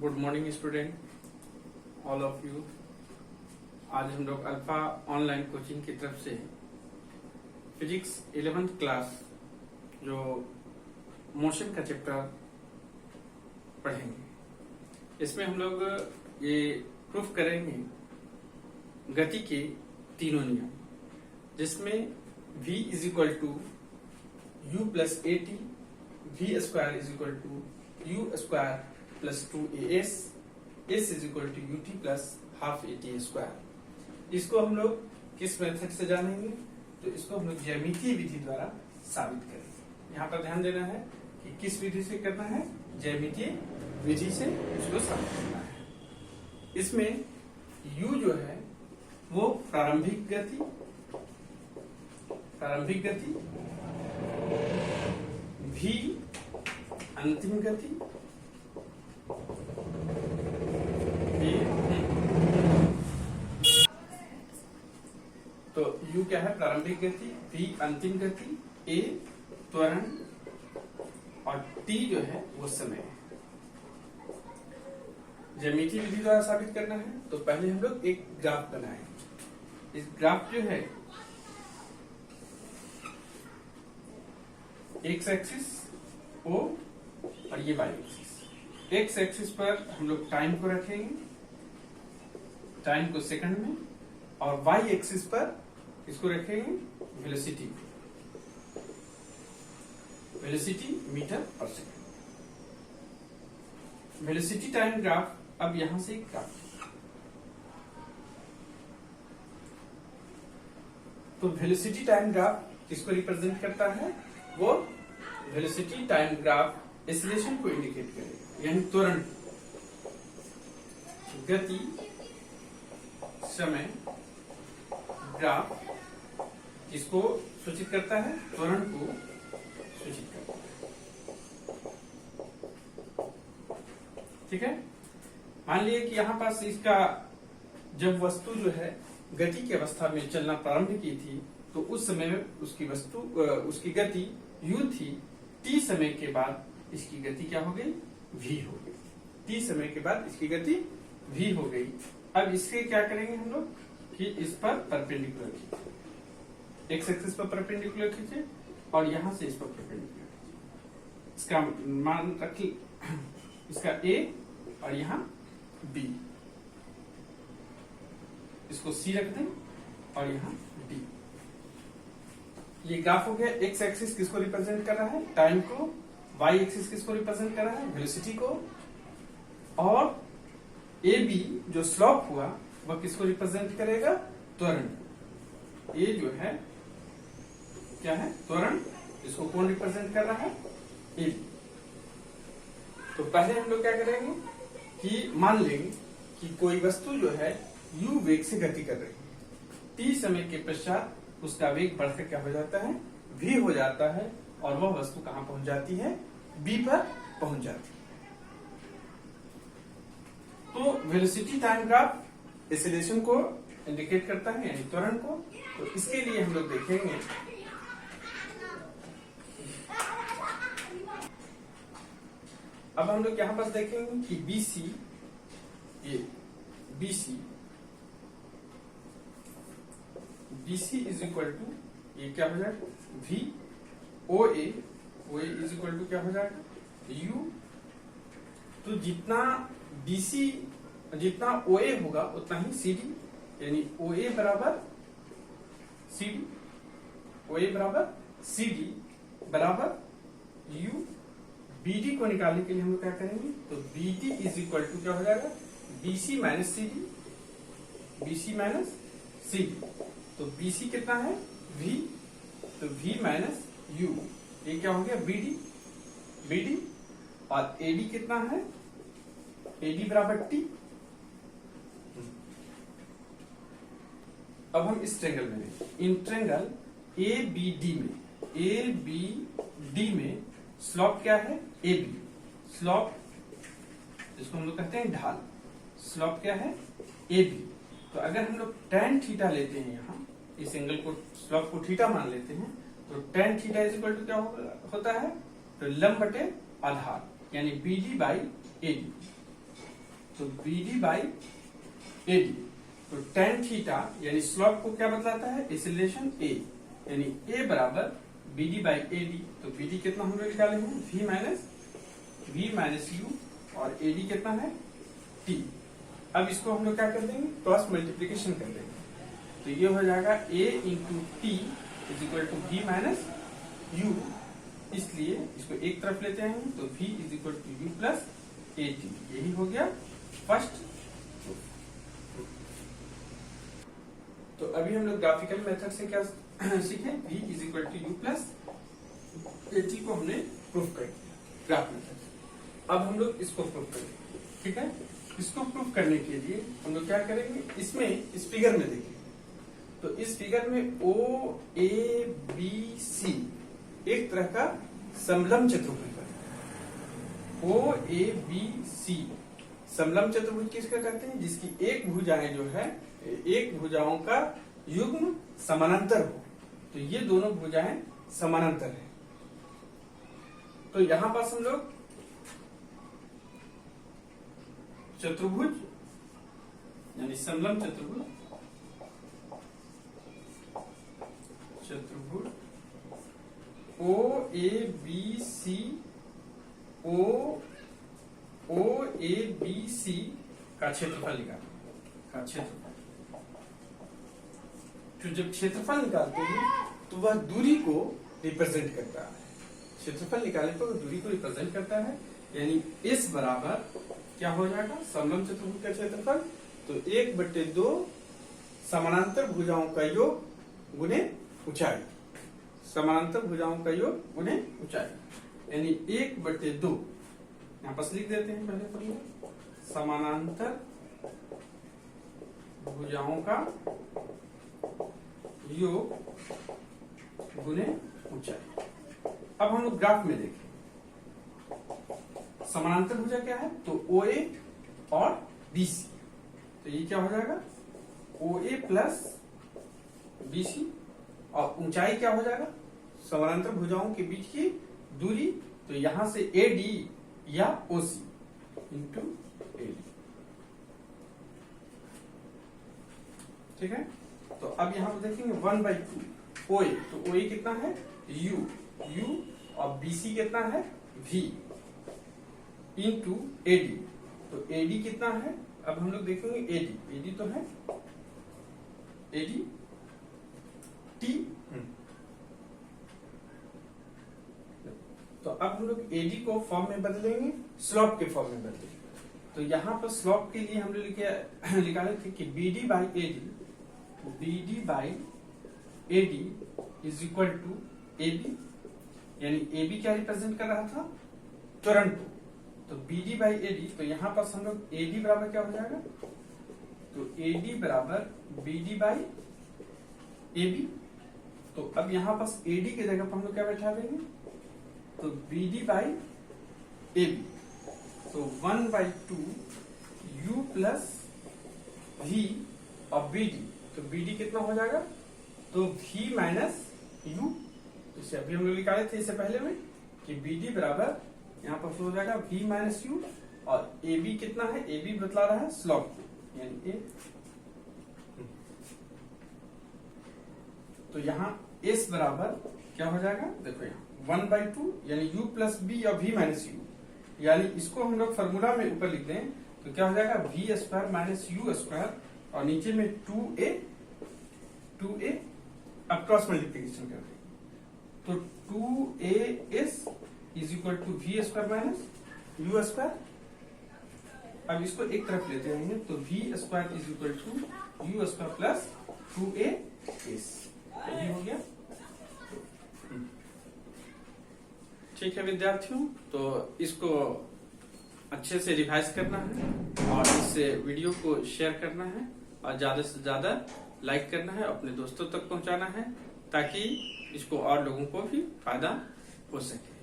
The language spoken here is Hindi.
Good morning student, all of you. आज हम लोग अल्फा ऑनलाइन कोचिंग की तरफ से फिजिक्स 11th क्लास जो मोशन का चैप्टर पढ़ेंगे। इसमें हम लोग ये प्रूफ करेंगे गति के तीनों नियम, जिसमें v is equal to U plus A T, V square is equal to U square plus 2as, s is equal to U T plus half A T square. इसको हम लोग किस मेथड से जानेंगे? तो इसको हम लोग ज्यामितीय विधि द्वारा साबित करेंगे। यहाँ पर ध्यान देना है कि किस विधि से करना है, ज्यामितीय विधि से इसको साबित करना है। इसमें u जो है वो प्रारंभिक गति, v अंतिम गति, तो u क्या है? प्रारंभिक गति, v अंतिम गति, a त्वरण और t जो है वो समय है। ज्यामितीय विधि द्वारा साबित करना है तो पहले हम लोग एक ग्राफ बनाएंगे। इस ग्राफ जो है एक्स एक्सिस ओ और ये वाई एक्सिस। एक्स एक्सिस पर हम लोग टाइम को रखेंगे, टाइम को सेकंड में, और वाई एक्सिस पर इसको रखेंगे वेलोसिटी मीटर पर सेकंड। वेलोसिटी टाइम ग्राफ अब यहां से ग्राफ, तो वेलोसिटी टाइम ग्राफ किसको रिप्रेजेंट करता है? वो वेलोसिटी टाइम ग्राफ एक्सीलरेशन को इंडिकेट करेगा, यानी त्वरण, गति, समय ग्राफ किसको सूचित करता है? त्वरण को सूचित करता है। ठीक है। मान लिया कि यहाँ पास इसका जब वस्तु जो है गति की अवस्था में चलना प्रारंभ की थी तो उस समय उसकी गति u थी। t समय के बाद इसकी गति क्या हो गई? v हो गई। t समय के बाद इसकी गति v हो गई। अब इसके क्या करेंगे हम लोग कि इस पर परपेंडिकुलर खींचे, एक्स एक्सिस पर परपेंडिकुलर खींचे और यहां से इस पर परपेंडिकुलर खींचे। इसका मान रखिए, इसका a और यहाँ b, इसको c रख दें और यहाँ d। ये ग्राफ हो गया। एक्स एक्सिस किसको रिप्रेजेंट कर रहा है? टाइम को। वाई एक्सिस किसको रिप्रेजेंट कर रहा है? वेलोसिटी को। और ए बी जो स्लोप हुआ वह किसको रिप्रेजेंट करेगा? त्वरण। ए जो है क्या है? त्वरण। इसको कौन रिप्रेजेंट कर रहा है? A B. तो पहले हम लोग क्या करेंगे कि मान लेंगे कि कोई वस्तु जो है u वेग से गति कर रही है। t समय के पश्चात उसका वेग बढ़कर क्या हो जाता है? v हो जाता है, और वह वस्तु कहां पहुंच जाती है? b पर पहुंच जाती है। तो वेलोसिटी टाइम ग्राफ एक्सीलरेशन को इंडिकेट करता है, यानी त्वरण को। तो इसके लिए हम लोग देखेंगे अब हम लोग यहां पर देखेंगे कि BC इज इक्वल टू ये क्या हो जाएगा? V OA is equal to क्या हो जाएगा? U। तो जितना OA होगा उतना ही CD, यानी OA बराबर CD बराबर U। BD को निकालने के लिए हम लोग क्या करेंगे? तो BD इज इक्वल टू क्या हो जाएगा? BC minus CD। तो BC कितना है? V, तो V माइनस U, ये क्या हो गया? BD। और AD कितना है? AD बराबर T। अब हम इस ट्रेंगल में देखें। इन ट्रेंगल ABD में स्लोप क्या है? AB। स्लोप जिसको हम लोग कहते हैं ढाल, स्लोप क्या है? AB। तो अगर हम लोग tan थीटा लेते हैं, यहाँ इस एंगल को, स्लोप को थीटा मान लेते हैं, तो tan theta is equal to क्या होता है? तो लंब बटे आधार, यानी BD बाई AD। तो BD बाई AD। तो tan थीटा यानी स्लोप को क्या बतलाता है, एक्सीलरेशन A, यानी A बराबर BD बाई AD। तो BD कितना हम लोग निकाले हैं, V माइनस U, और AD कितना है, T। अब इसको हम लोग क्या कर देंगे, क्रॉस मल्टीप्लीकेशन कर देंगे। तो ये हो जाएगा A into T is equal to V minus U। इसलिए इसको एक तरफ लेते हैं तो V is equal to U plus AT। यही हो गया फर्स्ट। तो अभी हम लोग ग्राफिकल मेथड से क्या सीखे, V is equal to U plus AT को हमने प्रूफ कर दिया ग्राफ मेथड। अब हम लोग इसको प्रूफ करेंगे, ठीक है। इसको प्रूफ करने के लिए हम लोग क्या करेंगे, इसमें इस फिगर में देखिए, तो इस फिगर में OABC एक तरह का समलंब चतुर्भुज है। OABC समलंब चतुर्भुज किसका कहते हैं, जिसकी एक भुजाएं जो है, एक भुजाओं का युग्म समानांतर हो। तो ये दोनों भुजाएं समानांतर है। तो यहां पास हम लोग चतुर्भुज यानी समलंब चतुर्भुज OABC का क्षेत्रफल निकालना, तो जब क्षेत्रफल निकालते हैं तो वह दूरी को रिप्रेजेंट करता है। क्षेत्रफल निकालने पर वह दूरी को रिप्रेजेंट करता है, यानी इस बराबर क्या हो जाएगा, समलंब चतुर्भुज का क्षेत्रफल तो 1/2 समानांतर भुजाओं का योग गुने ऊंचाई, समानांतर भुजाओं का योग गुने ऊंचाई, यानी 1/2। यहां पर लिख देते हैं पहले फॉर्मूला, समानांतर भुजाओं का योग गुने ऊंचाई। अब हम लोग ग्राफ में देखें, समानांतर भुजा क्या है, तो OA और BC। तो ये क्या हो जाएगा, OA प्लस BC, और ऊंचाई क्या हो जाएगा, समानांतर भुजाओं के बीच की दूरी, तो यहां से AD या OC इंटू AD, ठीक है। तो अब यहां पर देखेंगे 1/2 OA, तो OA कितना है, U, और BC कितना है, V इंटू AD। तो AD कितना है, अब हम लोग देखेंगे AD तो है AD T। तो अब हम लोग AD को फॉर्म में बदलेंगे, स्लोप के फॉर्म में बदलेंगे। तो यहां पर स्लोप के लिए हम लोग निकाले थे कि BD by AD is equal to AB, यानी AB क्या रिप्रेजेंट कर रहा था, त्वरण को। तो BD बाई AD, तो यहां पर हम लोग AD बराबर क्या हो जाएगा, तो AD बराबर BD बाई AB। तो अब यहां पर AD की जगह पर हम लोग क्या बैठा देंगे, तो BD बाई AB। तो 1/2 U प्लस V और BD, तो BD कितना हो जाएगा, तो V माइनस U। इसे अभी हम लोग निकाले थे इससे पहले में कि BD बराबर यहाँ पर हो जाएगा V माइनस U, और AB कितना है, AB बतला रहा है स्लोप, यानी A। तो यहाँ S बराबर क्या हो जाएगा, देखो यहाँ 1/2 यानी U प्लस B और V माइनस U, यानी इसको हम लोग फॉर्मूला में ऊपर लिख दें तो क्या हो जाएगा, V square minus U square, और नीचे में 2A। अब क्रॉस मल्टीप्लीकेशन कर दें तो 2AS is equal to V square minus U square. अब इसको एक तरफ लेते हैं तो V square is equal to U square plus 2AS, ये हो गया। ठीक है विद्यार्थियों, तो इसको अच्छे से रिवाइज करना है और इससे वीडियो को शेयर करना है और ज्यादा से ज्यादा लाइक करना है, अपने दोस्तों तक पहुंचाना है ताकि इसको और लोगों को भी फायदा हो सके।